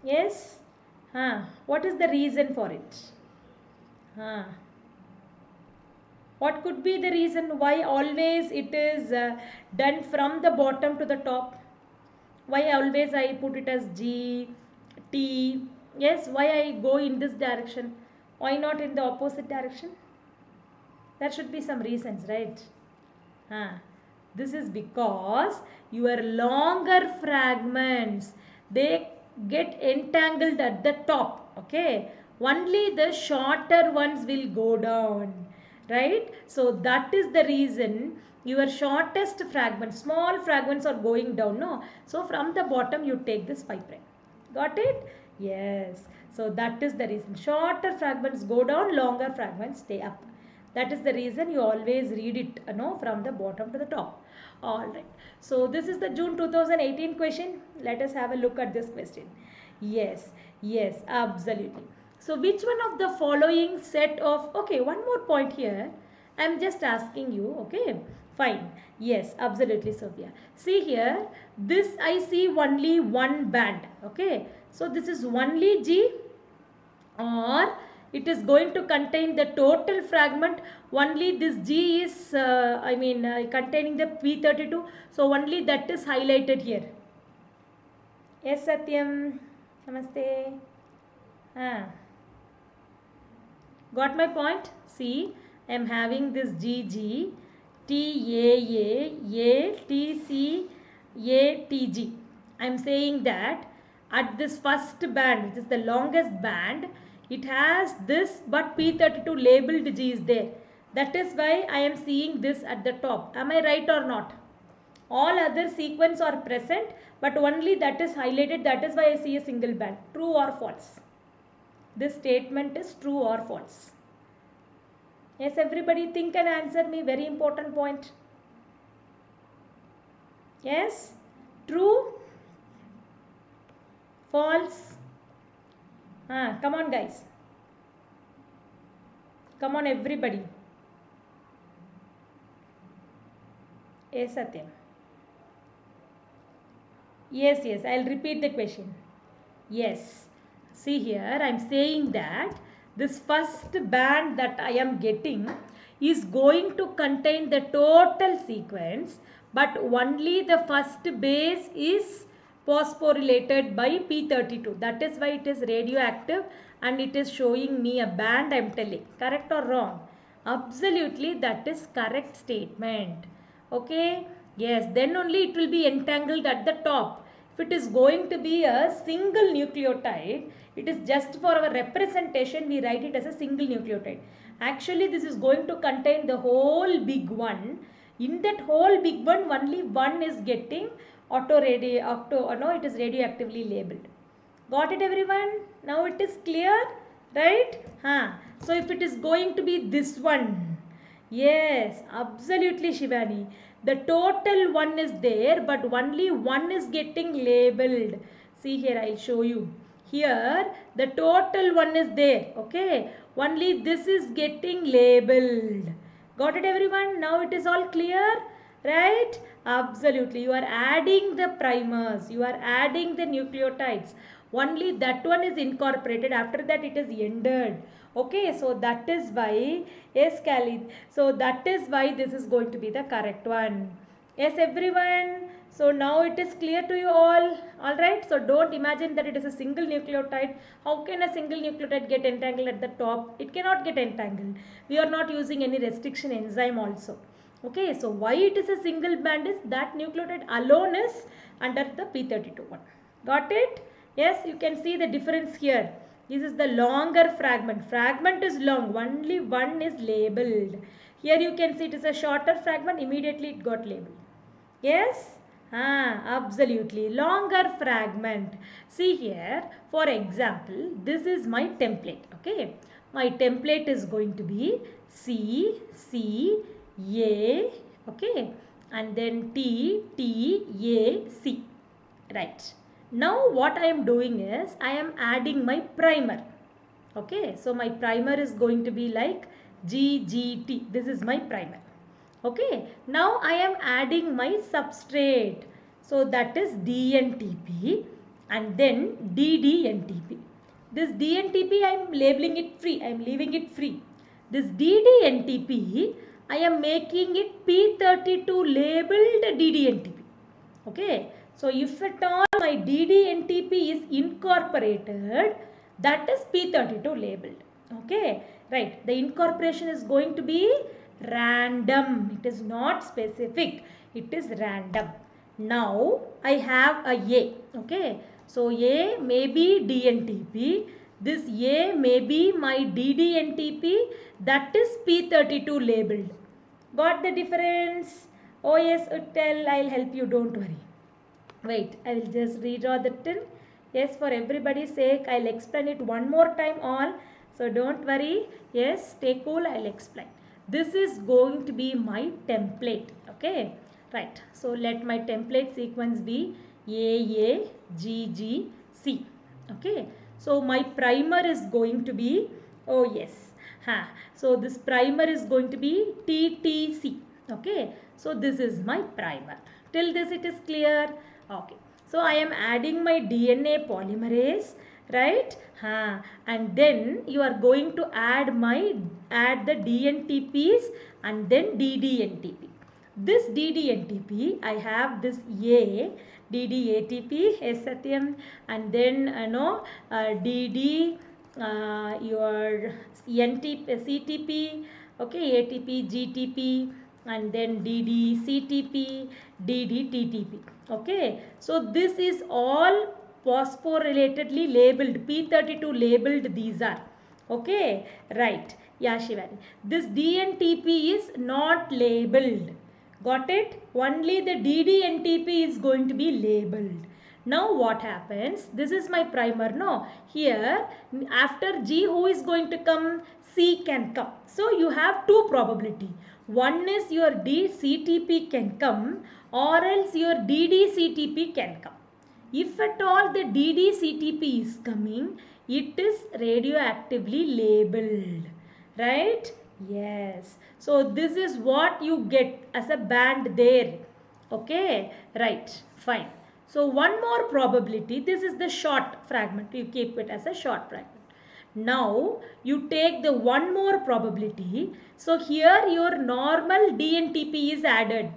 Yes? What is the reason for it? What could be the reason why always it is done from the bottom to the top? Why always I put it as G, T? Yes, why I go in this direction? Why not in the opposite direction? There should be some reasons, right? This is because your longer fragments, they get entangled at the top. Okay, only the shorter ones will go down, right? So that is the reason your shortest fragments, small fragments are going down. No, so from the bottom you take this 5'. Got it? Yes. So that is the reason. Shorter fragments go down, longer fragments stay up. That is the reason you always read it, from the bottom to the top. Alright. So this is the June 2018 question. Let us have a look at this question. Yes, yes, absolutely. So which one of the following set of, okay, one more point here. I am just asking you, okay, fine. Yes, absolutely, Sophia. See here, this I see only one band, okay. So this is only G, or it is going to contain the total fragment. Only this G is containing the P32, so only that is highlighted here. Yes, Satyam. Namaste. Got my point? See, I am having this GG, TAA, ATC, ATG. I am saying that at this first band, which is the longest band, it has this, but P32 labeled G is there. That is why I am seeing this at the top. Am I right or not? All other sequence are present, but only that is highlighted. That is why I see a single band. True or false? This statement is true or false? Yes, everybody think and answer me. Very important point. Yes? True? False? Come on, guys. Come on, everybody. Yes, Satyam. Yes, I'll repeat the question. Yes. See here, I am saying that this first band that I am getting is going to contain the total sequence, but only the first base is phosphorylated by P32. That is why it is radioactive and it is showing me a band, I am telling. Correct or wrong? Absolutely, that is correct statement. Okay? Yes, then only it will be entangled at the top. If it is going to be a single nucleotide, it is just for our representation, we write it as a single nucleotide. Actually, this is going to contain the whole big one. In that whole big one, only one is getting it is radioactively labeled. Got it, everyone? Now it is clear, right? So if it is going to be this one, yes, absolutely, Shivani. The total one is there, but only one is getting labeled. See here, I'll show you. Here, the total one is there, okay? Only this is getting labeled. Got it, everyone? Now it is all clear, right? Absolutely. You are adding the primers. You are adding the nucleotides. Only that one is incorporated. After that, it is ended. Okay, so that is why, yes, Khalid. So that is why this is going to be the correct one. Yes, everyone. So now it is clear to you all. Alright, so don't imagine that it is a single nucleotide. How can a single nucleotide get entangled at the top? It cannot get entangled. We are not using any restriction enzyme also. Okay, so why it is a single band is that nucleotide alone is under the P32 one. Got it? Yes, you can see the difference here. This is the longer fragment. Fragment is long. Only one is labeled. Here you can see it is a shorter fragment. Immediately it got labeled. Yes? Absolutely. Longer fragment. See here, for example, this is my template. Okay. My template is going to be C, C, A. Okay. And then T, T, A, C. Right. Now what I am doing is I am adding my primer. Okay, so my primer is going to be like GGT. This is my primer. Okay, now I am adding my substrate. So that is DNTP and then DDNTP. This DNTP I am labeling it free. I am leaving it free. This DDNTP I am making it P32 labeled DDNTP. Okay. So if at all my DDNTP is incorporated, that is P32 labeled. Okay, right. The incorporation is going to be random. It is not specific. It is random. Now I have a A. Okay, so A may be DNTP. This A may be my DDNTP. That is P32 labeled. Got the difference? Oh yes, Uttal, I'll help you. Don't worry. Wait, I will just redraw the tin. Yes, for everybody's sake, I'll explain it one more time all. So don't worry. Yes, stay cool. I'll explain. This is going to be my template. Okay. Right. So let my template sequence be A, G, G, C. Okay. So my primer is going to be, oh yes. So this primer is going to be TTC. Okay. So this is my primer. Till this it is clear. Okay, so I am adding my DNA polymerase, right? And then you are going to add the DNTPs and then DDNTP. This DDNTP, I have this A, DDATP, S Satyam, and then DD, your NTP, CTP, okay, ATP, GTP, and then DD, CTP, DD, TTP. Okay, so this is all phosphorylatedly labeled, P32 labeled these are. Okay, right. Yeah, Shivani. This DNTP is not labeled. Got it? Only the DDNTP is going to be labeled. Now what happens? This is my primer. No, here after G, who is going to come? C can come. So you have two probability. One is your DCTP can come, or else your DDCTP can come. If at all the DDCTP is coming, it is radioactively labeled. Right? Yes. So this is what you get as a band there. Okay. Right. Fine. So one more probability. This is the short fragment. You keep it as a short fragment. Now you take the one more probability. So here your normal DNTP is added.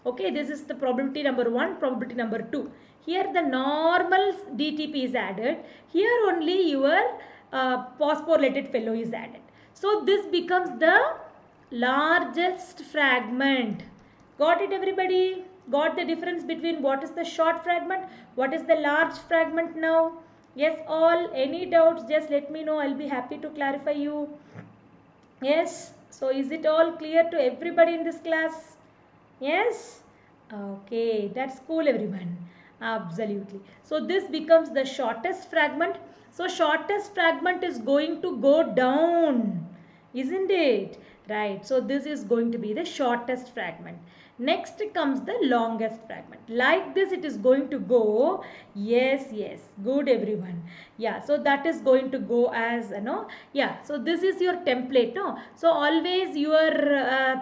Okay, this is the probability number 1, probability number 2. Here the normal DTP is added. Here only your phosphorylated fellow is added. So this becomes the largest fragment. Got it, everybody? Got the difference between what is the short fragment, what is the large fragment now? Yes, all. Any doubts, just let me know. I'll be happy to clarify you. Yes. So is it all clear to everybody in this class? Yes? Okay, that's cool, everyone. Absolutely. So this becomes the shortest fragment. So shortest fragment is going to go down, isn't it? Right. So this is going to be the shortest fragment. Next comes the longest fragment. Like this it is going to go. Yes, yes. Good, everyone. Yeah. So that is going to go as, yeah. So this is your template. No. So always your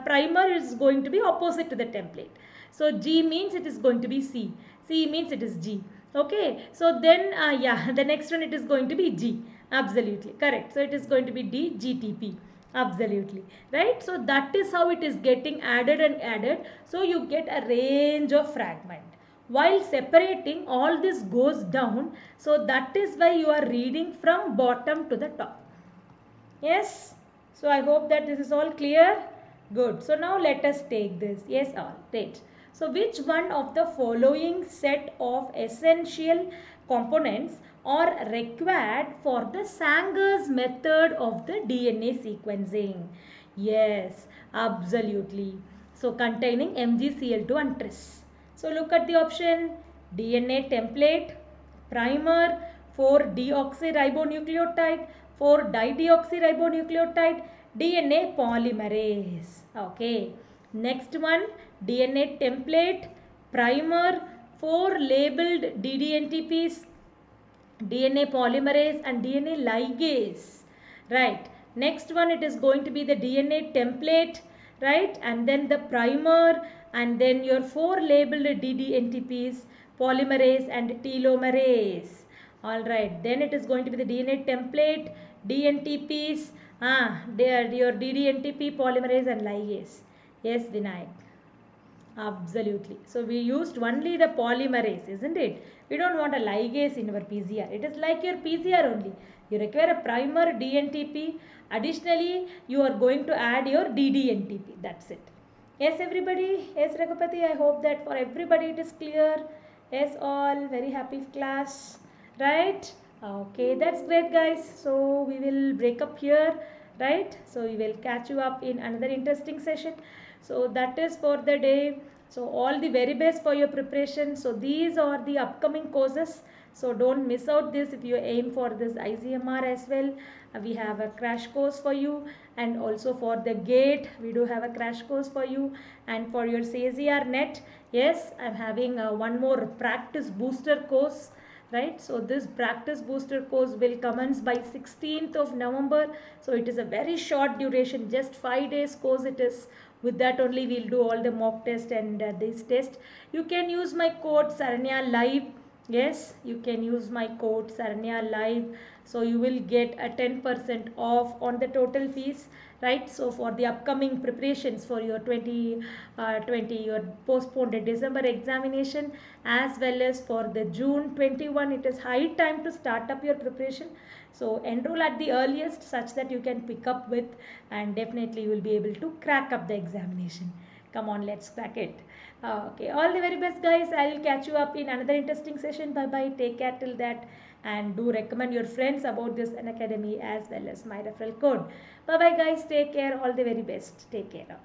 primer is going to be opposite to the template. So G means it is going to be C. C means it is G. Okay. So then, yeah, the next one it is going to be G. Absolutely. Correct. So it is going to be D, GTP. Absolutely. Right. So that is how it is getting added and added. So you get a range of fragment. While separating, all this goes down. So that is why you are reading from bottom to the top. Yes. So I hope that this is all clear. Good. So now let us take this. Yes, all. Right. So which one of the following set of essential components are required for the Sanger's method of the DNA sequencing? Yes, absolutely. So containing MgCl2 and tris. So look at the option: DNA template, primer, 4-deoxyribonucleotide, 4-dideoxyribonucleotide, DNA polymerase. Okay. Next one, DNA template, primer, 4 labeled DDNTPs, DNA polymerase and DNA ligase. Right. Next one, it is going to be the DNA template, right? And then the primer, and then your 4 labeled DDNTPs, polymerase and telomerase. Alright, then it is going to be the DNA template, DNTPs, your DDNTP, polymerase and ligase. Yes, Vinayak. Absolutely. So we used only the polymerase, isn't it? We don't want a ligase in our PCR. It is like your PCR only. You require a primer DNTP. Additionally, you are going to add your DDNTP. That's it. Yes, everybody. Yes, Raghupati. I hope that for everybody it is clear. Yes, all. Very happy class. Right? Okay, that's great, guys. So we will break up here. Right? So we will catch you up in another interesting session. So that is for the day. So all the very best for your preparation. So these are the upcoming courses. So don't miss out this if you aim for this ICMR as well. We have a crash course for you, and also for the GATE we do have a crash course for you, and for your CSIR net, yes, I'm having one more practice booster course. Right, so this practice booster course will commence by 16th of November. So it is a very short duration, just 5 days course it is. With that only we'll do all the mock test and this test. You can use my code SaranyaLive. Yes, you can use my code SaranyaLive so you will get a 10% off on the total fees, right? So for the upcoming preparations for your 2020 your postponed December examination, as well as for the June 21, it is high time to start up your preparation. So enroll at the earliest such that you can pick up with, and definitely you will be able to crack up the examination. Come on, let's crack it. Okay, all the very best, guys. I will catch you up in another interesting session. Bye bye. Take care till that, and do recommend your friends about this Unacademy as well as my referral code. Bye bye, guys. Take care. All the very best. Take care.